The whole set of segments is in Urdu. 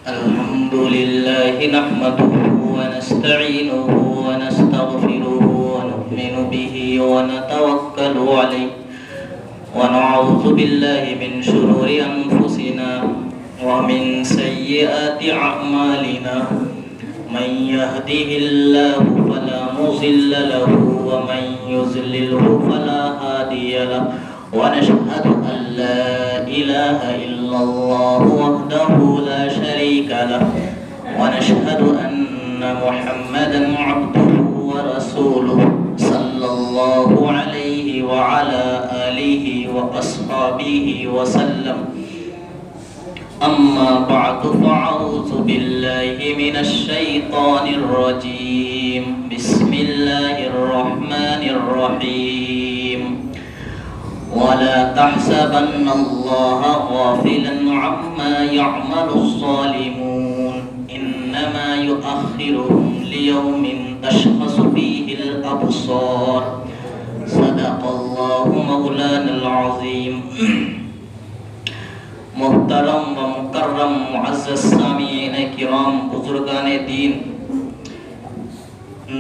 الحمد لله نحمده ونستعينه ونستغفره ونؤمن به ونتوكل عليه ونعوذ بالله من شرور أنفسنا ومن سيئات أعمالنا من يهده الله فلا مضل له ومن يضلله فلا هادي له ونشهد أن لا إله إلا الله وحده لا شريك له ونشهد أن محمدا عبده ورسوله صلى الله عليه وعلى آله وأصحابه وسلم. أما بعد فأعوذ بالله من الشيطان الرجيم. بسم الله الرحمن الرحيم. ولا تحسبن الله غافلا عما يعمل الظالمون إنما يؤخرهم ليوم تشخص فيه الأبصار. صدق الله مولانا العظيم. محترم و مکرم معزز سامعین کرام، بزرگان دین،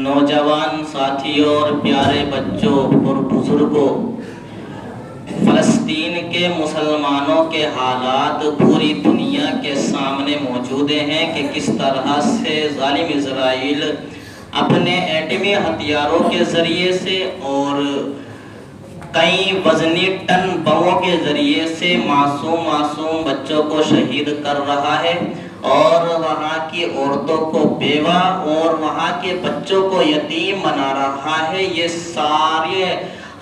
نوجوان ساتھیوں اور پیارے بچوں اور بزرگوں، فلسطین کے مسلمانوں کے حالات پوری دنیا کے سامنے موجود ہیں کہ کس طرح سے ظالم اسرائیل اپنے ایٹمی ہتھیاروں کے ذریعے سے اور کئی وزنی ٹن بموں کے ذریعے سے معصوم بچوں کو شہید کر رہا ہے اور وہاں کی عورتوں کو بیوہ اور وہاں کے بچوں کو یتیم بنا رہا ہے. یہ سارے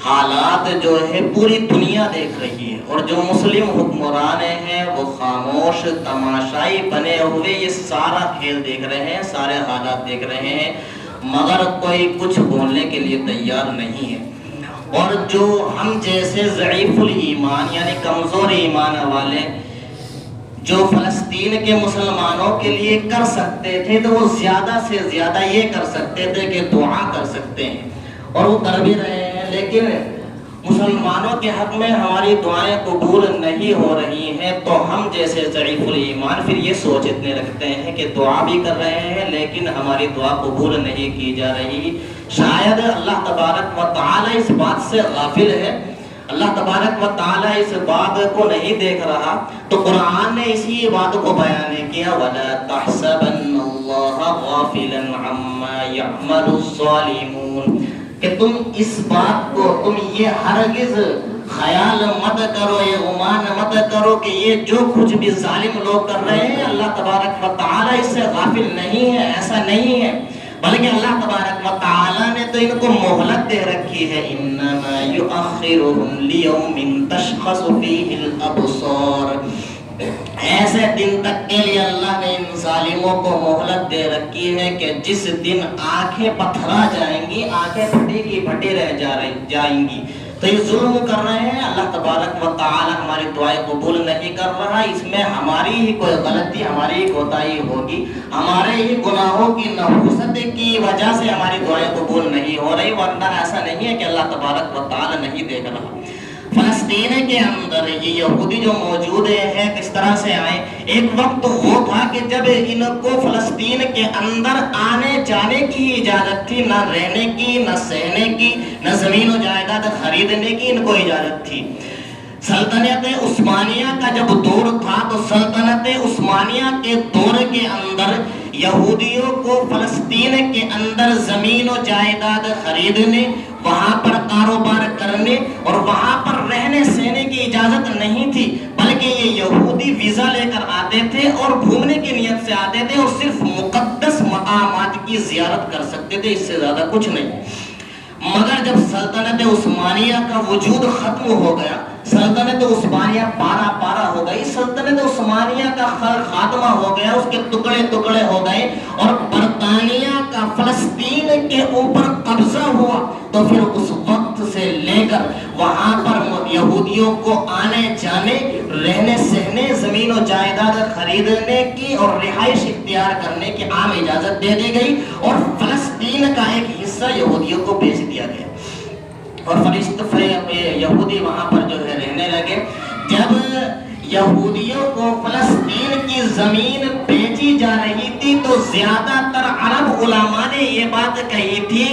حالات جو ہے پوری دنیا دیکھ رہی ہے اور جو مسلم حکمران ہیں وہ خاموش تماشائی بنے ہوئے یہ سارا کھیل دیکھ رہے ہیں، سارے حالات دیکھ رہے ہیں، مگر کوئی کچھ بولنے کے لیے تیار نہیں ہے. اور جو ہم جیسے ضعیف الایمان یعنی کمزور ایمان والے جو فلسطین کے مسلمانوں کے لیے کر سکتے تھے تو وہ زیادہ سے زیادہ یہ کر سکتے تھے کہ دعا کر سکتے ہیں اور وہ کر بھی رہے ہیں، لیکن مسلمانوں کے حق میں ہماری دعائیں قبول نہیں ہو رہی ہیں تو ہم جیسے ضعیف الایمان پھر یہ سوچنے لگتے ہیں کہ دعا بھی کر رہے ہیں لیکن ہماری دعا قبول نہیں کی جا رہی. شاید اللہ تبارک و تعالی اس بات سے غافل ہے، اللہ تبارک و تعالی اس بات کو نہیں دیکھ رہا. تو قرآن نے اسی بات کو بیان کیا، وَلَا تَحْسَبَنَّ اللَّهَ غَافِلًا عَمَّا يَعْمَلُ الظَّالِمُونَ، کہ تم اس بات کو، تم یہ ہرگز خیال مت کرو، یہ گمان مت کرو کہ یہ جو کچھ بھی ظالم لوگ کر رہے ہیں اللہ تبارک و تعالی اس سے غافل نہیں ہے. ایسا نہیں ہے، بلکہ اللہ تبارک و تعالی نے تو ان کو مہلت دے رکھی ہے. انما یؤخرهم لیوم تشخص فیہ الابصار، ایسے دن تک کے لیے اللہ نے ان ظالموں کو مہلت دے رکھی ہے کہ جس دن آنکھیں پتھرا جائیں گی، آنکھیں پھٹی کی پھٹی رہ جائیں گی. تو یہ ظلم کر رہے ہیں، اللہ تبارک و تعالی ہماری دعائیں قبول نہیں کر رہا. اس میں ہماری ہی کوئی غلطی، ہماری ہی کوتاہی ہوگی، ہمارے ہی گناہوں کی نحوست کی وجہ سے ہماری دعائیں قبول نہیں ہو رہی، ورنہ ایسا نہیں ہے کہ اللہ تبارک و تعالی نہیں دیکھ رہا. فلسطین کے اندر یہ یہودی جو موجود ہیں کس طرح سے آئے؟ ایک وقت وہ تھا کہ جب ان کو فلسطین کے اندر آنے جانے کی اجازت تھی، نہ رہنے کی، نہ سہنے کی، نہ زمین و جائیداد خریدنے کی ان کو اجازت تھی. سلطنت عثمانیہ کا جب دور تھا تو سلطنت عثمانیہ کے دور کے اندر یہودیوں کو فلسطین کے اندر زمین و جائیداد خریدنے، وہاں پر کاروبار کرنے اور وہاں پر رہنے سہنے کی اجازت نہیں تھی، بلکہ یہ یہودی ویزا لے کر آتے تھے اور گھومنے کی نیت سے آتے تھے اور صرف مقدس مقامات کی زیارت کر سکتے تھے، اس سے زیادہ کچھ نہیں. مگر جب سلطنت عثمانیہ کا وجود ختم ہو گیا، سلطنت عثمانیہ پارا ہو گئی، سلطنت عثمانیہ کا خاتمہ ہو گیا، اس کے ٹکڑے ٹکڑے ہو گئے اور برطانیہ کا فلسطین کے اوپر قبضہ ہوا، تو پھر اس وقت سے لے کر وہاں پر یہودیوں کو آنے جانے، رہنے سہنے، زمین و جائیداد خریدنے کی اور رہائش اختیار کرنے کی عام اجازت دے دی گئی اور فلسطین کا ایک حصہ یہودیوں کو بیچ دیا گیا اور یہودی وہاں پر جو ہے رہنے لگے. جب یہودیوں کو فلسطین کی زمین بیچی کی جا رہی تھی تو زیادہ تر عرب علماء نے یہ بات کہی تھی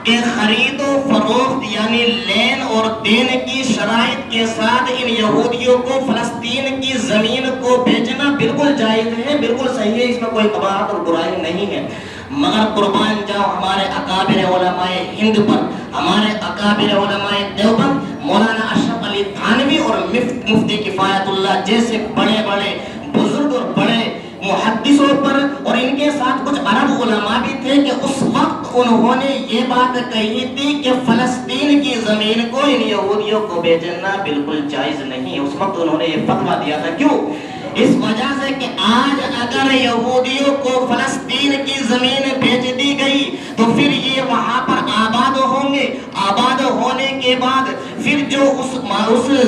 کہ خرید و فروخت یعنی لین اور دین کی شرائط کے ساتھ ان یہودیوں کو فلسطین کی زمین کو بیچنا بالکل جائز ہے، بالکل صحیح ہے، اس میں کوئی قباحت اور برائی نہیں ہے۔ مگر قربان جاؤ ہمارے اکابر علماء ہند پر، ہمارے اکابر علماء دیوبند، مولانا اشرف علی تھانوی اور مفتی کفایت اللہ جیسے بڑے بڑے بزرگ اور بڑے محدثوں پر، اور ان کے ساتھ کچھ عرب علماء بھی تھے کہ اس وقت انہوں نے یہ بات کہی تھی کہ فلسطین کی زمین کو ان یہودیوں کو بیچنا بالکل جائز نہیں ہے۔ اس وقت انہوں نے یہ فتویٰ دیا تھا۔ کیوں؟ اس وجہ سے کہ آج اگر یہودیوں کو فلسطین کی زمین بیچ دی گئی تو پھر یہ وہاں پر آباد ہوں گے، آباد ہونے کے بعد پھر جو اس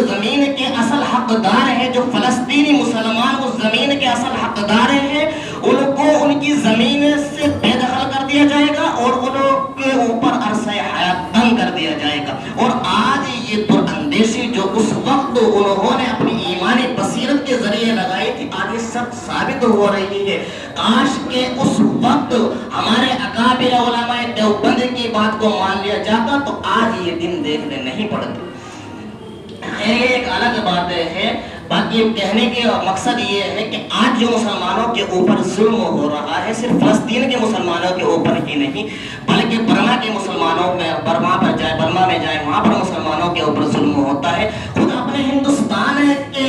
زمین کے اصل حقدار ہیں، جو فلسطینی مسلمان اس زمین کے اصل حقدار ہیں، ان کو ان کی زمین سے بے دخل کر دیا جائے گا اور ان کے اوپر عرصہ حیات تنگ کر دیا جائے گا۔ اور آج یہ دراندیشی جو اس وقت انہوں نے اپنی ایمانی بصیرت کے ذریعے لگائی تھی، آج یہ سب ثابت ہو رہی ہے۔ کاش کہ اس وقت ہمارے اکابر علماء دیوبند کی بات کو مان لیا جاتا تو آج یہ دن دیکھنے نہیں پڑتے۔ ایک الگ بات ہے، باقی کہنے کے مقصد یہ ہے کہ آج جو مسلمانوں کے اوپر ظلم ہو رہا ہے صرف فلسطین کے مسلمانوں کے اوپر ہی نہیں بلکہ برما کے مسلمانوں میں، برما میں جائے وہاں پر مسلمانوں کے اوپر ظلم ہوتا ہے۔ خود اپنے ہندوستان کے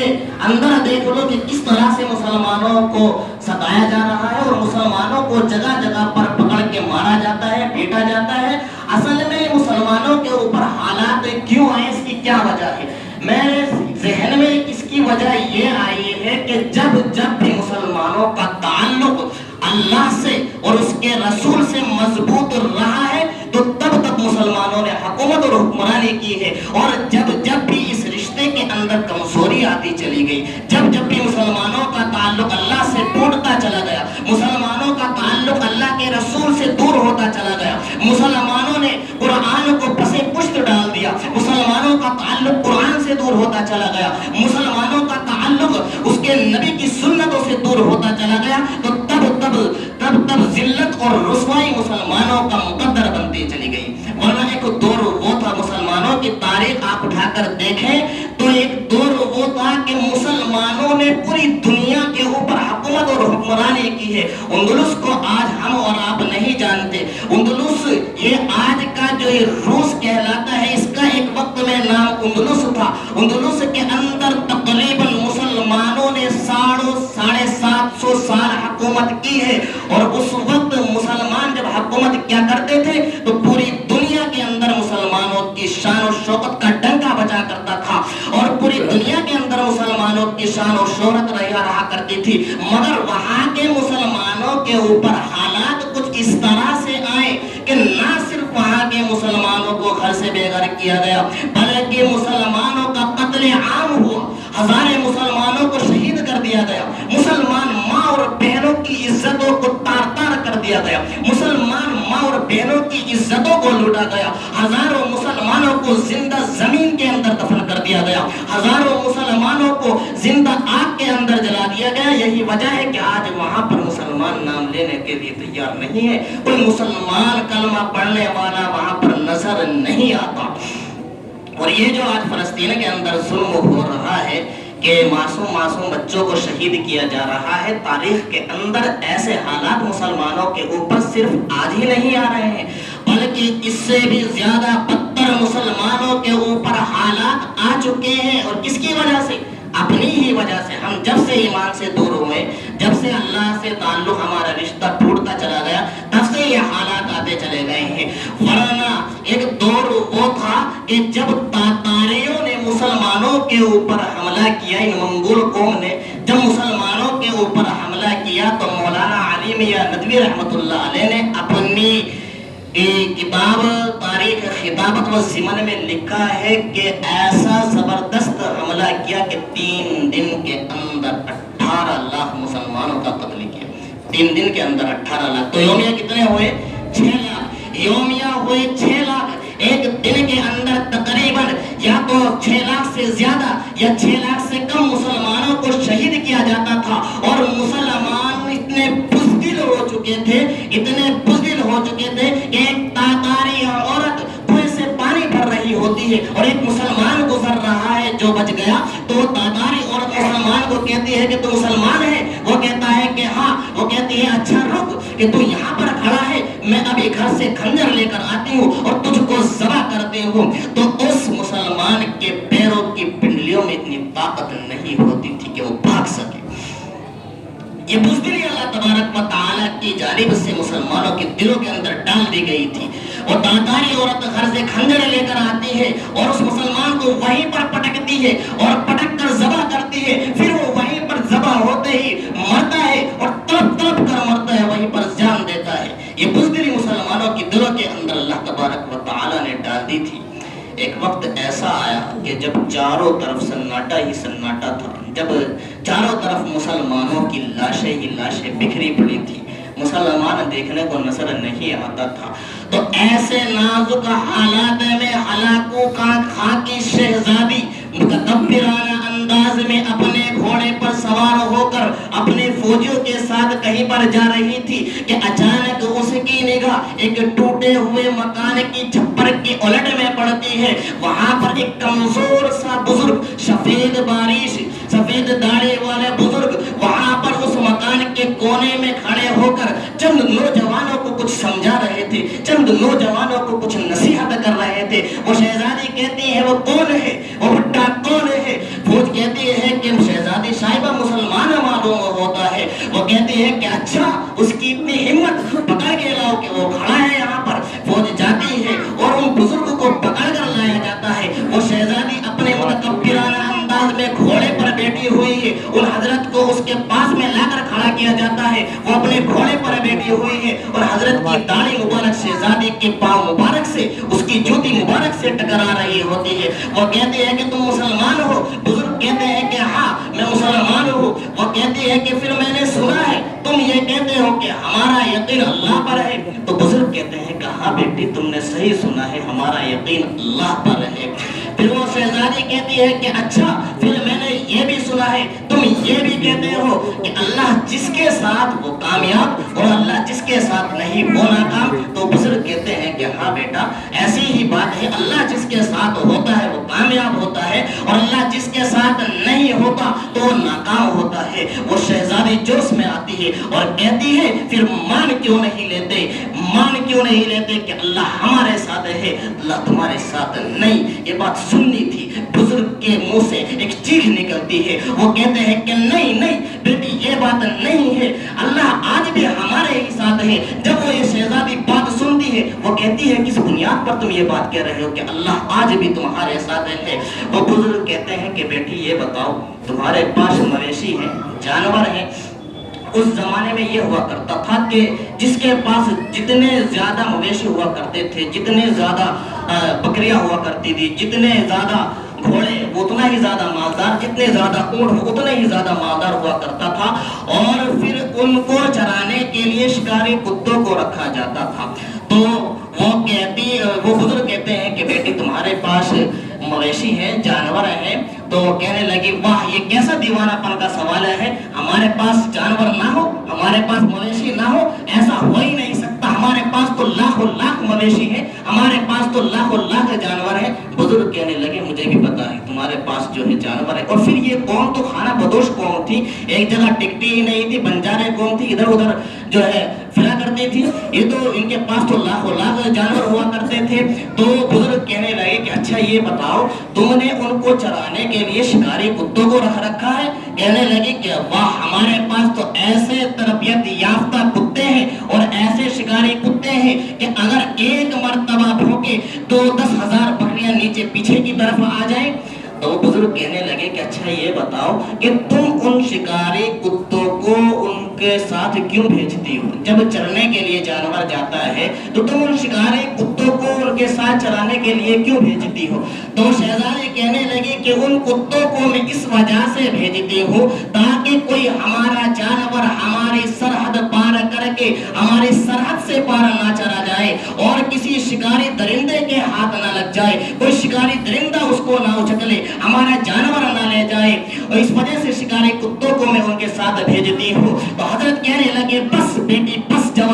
اندر دیکھ لو کہ کس طرح سے مسلمانوں کو ستایا جا رہا ہے اور مسلمانوں کو جگہ جگہ پر پکڑ کے مارا جاتا ہے، پیٹا جاتا ہے۔ اصل میں مسلمانوں کے اوپر حالات کیوں آئے، اس کی کیا وجہ ہے؟ میرے ذہن میں اس کی وجہ یہ آئی ہے کہ جب بھی مسلمانوں کا تعلق اللہ سے اور اس کے رسول سے مضبوط رہا ہے تو تب تک مسلمانوں نے حکومت اور حکمرانی کی ہے، اور جب بھی اس رشتے کے اندر کمزوری آتی چلی گئی، جب بھی مسلمانوں کا تعلق اللہ سے ٹوٹتا چلا گیا، مسلمانوں کا تعلق اللہ کے رسول سے دور ہوتا چلا گیا، مسلمانوں نے قرآن کو پس پشت ڈال دیا، مسلمانوں کا تعلق قرآن سے دور ہوتا چلا گیا، مسلمانوں کا تعلق اس کے نبی کی سنتوں سے دور ہوتا چلا گیا، تو تب ذلت اور رسوائی مسلمانوں کا مقدر بنتی چلی گئی۔ ورنہ ایک دور وہ تھا، مسلمانوں کی تاریخ آپ اٹھا کر دیکھیں تو ایک دور وہ تھا کہ مسلمانوں نے پوری دنیا کے اوپر حکومت اور حکمرانی کی ہے۔ اندلس کو آج ہم اور آپ نہیں جانتے، اندلس یہ آج کا جو روس کہلاتا ہے، اس کا ایک وقت میں نام اندلس تھا۔ اندلس کے اندر تقریباً مسلمانوں نے 750 سال حکومت کی ہے، اور اس وقت مسلمان جب حکومت کیا کرتے تھے تو پوری دنیا کے اندر مسلمانوں کی شان و شوکت کا ڈنکا بجا کرتا تھا، اور پوری دنیا کے اندر مسلمانوں کی شان و شہرت رہا کرتی تھی۔ مگر وہاں کے مسلمانوں کے اوپر حالات کچھ اس طرح سے آئے کہ نہ صرف وہاں کے مسلمانوں کو گھر سے بے گھر کیا گیا بلکہ مسلمانوں کا قتل عام ہوا، ہزاریں مسلمانوں کو شہید کر دیا گیا، مسلمان ماں اور بہنوں کی عزتوں کو تار تار کر دیا گیا، مسلمان ماں اور بہنوں کی عزتوں کو لوٹا گیا، ہزاروں مسلمانوں کو زندہ زمین کے اندر دفن کر دیا گیا، ہزاروں مسلمانوں کو زندہ آگ کے اندر جلا دیا گیا۔ یہی وجہ ہے کہ آج وہاں پر مسلمان نام لینے کے لیے تیار نہیں ہے، کوئی مسلمان کلمہ پڑھنے والا وہاں پر نظر نہیں آتا۔ اور یہ جو آج فلسطین کے اندر ظلم ہو رہا ہے کہ معصوم بچوں کو شہید کیا جا رہا ہے، تاریخ کے اندر ایسے حالات مسلمانوں کے اوپر صرف آج ہی نہیں آ رہے ہیں بلکہ اس سے بھی زیادہ بدتر مسلمانوں کے اوپر حالات آ چکے ہیں۔ اور کس کی وجہ سے؟ اپنی ہی وجہ سے۔ ہم جب سے ایمان سے دور ہوئے، جب سے اللہ سے تعلق ہمارا رشتہ ٹوٹتا چلا گیا، تب سے یہ حالات آتے چلے گئے ہیں۔ ورنہ ایک دور وہ تھا کہ جب تاتاریوں نے مسلمانوں کے اوپر حملہ کیا، ان منگول قوم نے جب مسلمانوں کے اوپر حملہ کیا تو مولانا علی میاں ندوی رحمۃ اللہ علیہ نے اپنی کتاب تاریخ خطابت و زمن میں لکھا ہے کہ ایسا زبردست حملہ کیا کہ 3 دن کے اندر 18 لاکھ مسلمانوں کا قتل کیا۔ 3 دن کے اندر 18 لاکھ، تو یومیہ کتنے ہوئے؟ 6 لاکھ یومیہ ہوئے 6 لاکھ۔ ایک دن کے اندر تقریباً یا تو 6 لاکھ سے زیادہ یا 6 لاکھ سے کم مسلمانوں کو شہید کیا جاتا تھا، اور مسلمان اتنے چکے تھے، اتنے بزدل ہو چکے تھے کہ ایک تاتاری عورت کنویں سے پانی بھر رہی ہوتی ہے اور ایک مسلمان گزر رہا ہے جو بچ گیا، تو وہ تاتاری عورت مسلمان کو کہتی ہے کہ تو مسلمان ہے؟ وہ کہتا ہے کہ ہاں۔ وہ کہتی ہے اچھا رک کہ تو یہاں پر کھڑا ہے، میں ابھی گھر سے خنجر لے کر آتی ہوں اور تجھ کو ذبح کرتی ہوں۔ تو اس مسلمان کے پیروں کی پنڈلیوں میں اتنی طاقت نہیں ہوتی تھی کہ وہ بھاگ سکے۔ یہ بزدلی اللہ تبارک و تعالیٰ کی جانب سے مسلمانوں کے دلوں کے اندر ڈال دی گئی تھی۔ اور تاتاری عورت گھر سے خنجر لے کر آتی ہے اور اس مسلمان کو وہیں پر پٹکتی ہے اور پٹک کر ذبح کرتی ہے، پھر وہ وہیں پر ذبح ہوتے ہی مرتا ہے اور تڑپ تڑپ کر مرتا ہے، وہیں پر جان دیتا ہے۔ یہ بزدلی مسلمانوں کے دلوں کے اندر اللہ تبارک و تعالیٰ نے ڈال دی تھی۔ ایک وقت ایسا آیا کہ جب چاروں طرف سناٹا ہی سناٹا تھا، جب چاروں طرف مسلمانوں کی لاشیں ہی لاشیں بکھری پڑی تھی، مسلمان دیکھنے کو نظر نہیں آتا تھا۔ تو ایسے نازک حالات میں ہلاکو کھا کی شہزادی متکبرانہ انداز میں اپنے گھوڑے پر سوار ہو کر اپنے فوجیوں کے ساتھ کہیں پر جا رہی تھی کہ اچانک اس کی نگاہ ایک ٹوٹے ہوئے مکان کی چھپر کی الٹ میں پڑتی ہے۔ وہاں پر ایک کمزور سا بزرگ، سفید باریش، سفید داڑھی والے بزرگ وہاں پر اس مکان کے کونے میں کھڑے ہو کر چند نوجوانوں کو کچھ سمجھا رہے تھے، چند نوجوانوں کو کچھ نصیحت کر رہے تھے۔ وہ شہزادی کہتی ہے وہ کون ہے، وہ بھٹا کون ہے؟ فوج کہتی ہے کہ شہزادی صاحبہ مسلمان معلوم ہوتا ہے۔ وہ کہتی ہے کہ اچھا، اس کی اتنی ہمت، پکڑ کے لاؤ کہ وہ کھڑا ہے یہاں پر۔ فوج جاتی ہے اور ان بزرگ کو پکڑ کر لایا جاتا ہے۔ وہ شہزادی اپنے متکبرانہ انداز میں گھوڑے پر بیٹھی ہوئی ہے، ان حضرت کو اس کے پاس میں لا کر کھڑا کیا جاتا ہے۔ وہ اپنے گھوڑے پر بیٹھی ہوئی ہے اور حضرت کی داڑھی مبارک شہزادی کے پاؤں مبارک سے، اس کی جوتی مبارک سے ٹکرا رہی ہوتی ہے۔ وہ کہتے ہیں کہ تم مسلمان ہو؟ بزرگ کہتے ہیں کہ ہاں میں مسلمان ہوں۔ وہ کہتی ہے کہ پھر میں نے سنا ہے تم یہ کہتے ہو کہ ہمارا یقین اللہ پر ہے۔ تو بزرگ کہتے ہیں کہ ہاں بیٹی تم نے صحیح سنا ہے، ہمارا یقین اللہ پر ہے۔ پھر وہ شہزادی کہتی ہے کہ اچھا، پھر میں نے یہ بھی سنا ہے تم یہ بھی کہتے ہو کہ اللہ جس کے ساتھ وہ کامیاب اور اللہ جس کے ساتھ نہیں وہ ناکام۔ تو بزرگ کہتے ہیں کہ ہاں بیٹا ایسی ہی بات ہے، اللہ جس کے ساتھ ہوتا ہے وہ کامیاب ہوتا ہے اور اللہ جس کے ساتھ نہیں ہوتا تو وہ ناکام ہوتا ہے۔ وہ شہزادی جوش میں آتی ہے اور کہتی ہے پھر مان کیوں نہیں لیتے، مان کیوں نہیں لیتے کہ اللہ ہمارے ساتھ ہے، اللہ تمہارے ساتھ نہیں۔ یہ بات سننی تھی، بزرگ کے منہ سے ایک چیخ نکلتی ہے۔ وہ کہتے ہیں کہ نہیں نہیں بیٹی یہ بات نہیں ہے، اللہ آج بھی ہمارے ہی ساتھ ہے۔ جب وہ یہ شہزادی بات سنتی ہے وہ کہتی ہے کس بنیاد پر تم یہ بات کہہ رہے ہو کہ اللہ آج بھی تمہارے ساتھ ہے؟ وہ بزرگ کہتے ہیں کہ بیٹی یہ بتاؤ تمہارے پاس مویشی ہیں، جانور ہیں؟ اس زمانے میں یہ ہوا کرتا تھا کہ جس کے پاس جتنے زیادہ مویشی ہوا کرتے تھے، جتنے زیادہ بکریاں ہوا کرتی تھی، جتنے زیادہ گھوڑے اتنا ہی زیادہ مالدار، جتنے زیادہ اونٹ اتنا ہی زیادہ مالدار ہوا کرتا تھا۔ اور پھر ان کو چرانے کے لیے شکاری کتوں کو رکھا جاتا تھا۔ تو وہ بزرگ کہتے ہیں کہ بیٹی تمہارے پاس مویشی ہیں، جانور ہیں؟ تو کہنے لگی واہ یہ کیسا دیوانہ پن کا سوال ہے، ہمارے پاس جانور نہ ہو، ہمارے پاس مویشی نہ ہو، ایسا ہو ہی نہیں سکتا، ہمارے پاس تو لاکھوں لاکھ مویشی ہیں، ہمارے پاس تو لاکھوں لاکھ جانور ہیں۔ بزرگ کہنے لگے مجھے بھی پتا ہے تمہارے پاس جو ہے جانور ہے، اور پھر یہ قوم تو کھانا بدوش قوم تھی، ایک جگہ ٹکتی ہی نہیں تھی، بنجارے قوم تھی، ادھر ادھر جو ہے پھرا کرتی تھی، یہ تو ان کے پاس تو لاکھوں لاکھ جانور ہوا کرتے تھے۔ تو بزرگ کہنے لگے کہ اچھا یہ بتاؤ تم نے ان کو چرانے کے لیے شکاری کتوں کو رکھ رکھا ہے؟ کہنے لگی کہ واہ ہمارے پاس تو ایسے تربیت یافتہ کتے ہیں اور ایسے شکاری کتے ہیں کہ اگر ایک مرتبہ بھونکے تو 10,000 بکریاں نیچے پیچھے کی طرف آ جائیں۔ تو وہ بزرگ کہنے لگے کہ اچھا یہ بتاؤ کہ تم ان شکاری کتوں کو ان کے ساتھ کیوں بھیجتی ہو؟ جب چرنے کے لیے جانور جاتا ہے تو تم ان شکاری کتوں کو ان کے ساتھ چرانے کے لیے کیوں بھیجتی ہو؟ تو شہزادی کہنے لگی کہ ان کتوں کو میں اس وجہ سے بھیجتی ہوں تاکہ کوئی ہمارا جانور ہماری سرحد پار کر کے ہماری سرحد سے پار نہ چلا جائے اور کسی شکاری درندے کے ہاتھ نہ لگ جائے، کوئی شکاری درندہ اس کو نہ اچک لے، ہمارا جانور نہ لے جائے، اور اس وجہ سے شکاری کتوں کو میں ان کے ساتھ بھیجتی ہوں۔ تو حضرت کہنے لگے بس بیٹی بس جاؤ،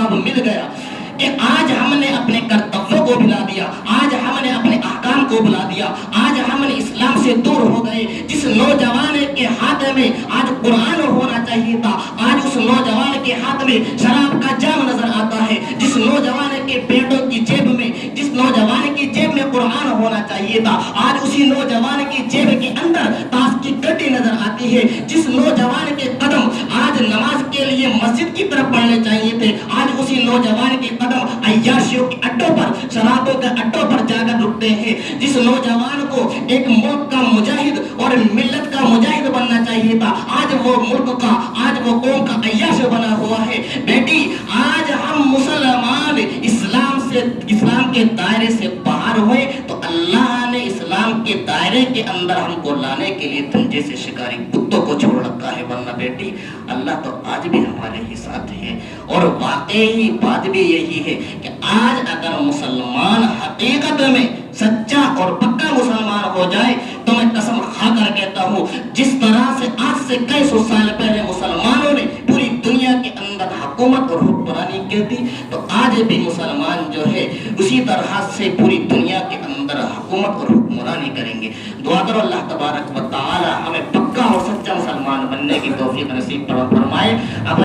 بلا دیا، آج ہم نے اپنے احکام کو بلا دیا، آج ہم نے اسلام سے دور ہو گئے۔ جس نوجوان کے ہاتھ میں آج قرآن ہونا چاہیے تھا، آج اس نوجوان کے ہاتھ میں شراب کا جام نظر آتا ہے۔ جس نوجوان کے پیٹوں کی جیب میں، جس نوجوان کی جیب میں قرآن ہونا چاہیے تھا، آج اسی نوجوان کی جیب کے اندر تاش کی گڈی نظر آتی ہے۔ جس نوجوان کے قدم آج نماز کے لیے مسجد کی طرف بڑھنے چاہیے تھے، آج اسی نوجوان کے قدم عیاشیوں کے اڈوں پر، شرابوں کے اڈوں پر جا کر رکتے ہیں۔ جس نوجوان کو ایک ملک کا مجاہد اور ملت کا مجاہد بننا چاہیے تھا، آج وہ ملک کا، آج وہ قوم کا عیاش بنا ہوا ہے۔ بیٹی، آج ہم مسلمان اسلام کے دائرے سے باہر ہوئے تو اللہ نے اسلام کے دائرے کے اندر ہم کو لانے کے لیے تم جیسے شکاری کتوں کو چھوڑ رکھا ہے، ورنہ بیٹی اللہ تو آج بھی ہمارے ہی ساتھ ہے۔ اور واقعی بات بھی یہی ہے کہ آج اگر مسلمان حقیقت میں سچا اور پکا مسلمان ہو جائے تو میں قسم کھا کر کہتا ہوں، جس طرح سے آج سے کئی سو سال پہلے مسلمانوں نے پوری دنیا کے اندر حکومت اور حکمرانی کی تھی، تو آج بھی مسلمان جو ہے اسی طرح سے پوری دنیا کے اندر حکومت اور حکمرانی کریں گے۔ دعا کرو اللہ تبارک و تعالی ہمیں پکا اور سچا مسلمان بننے کی توفیق نصیب فرمائے۔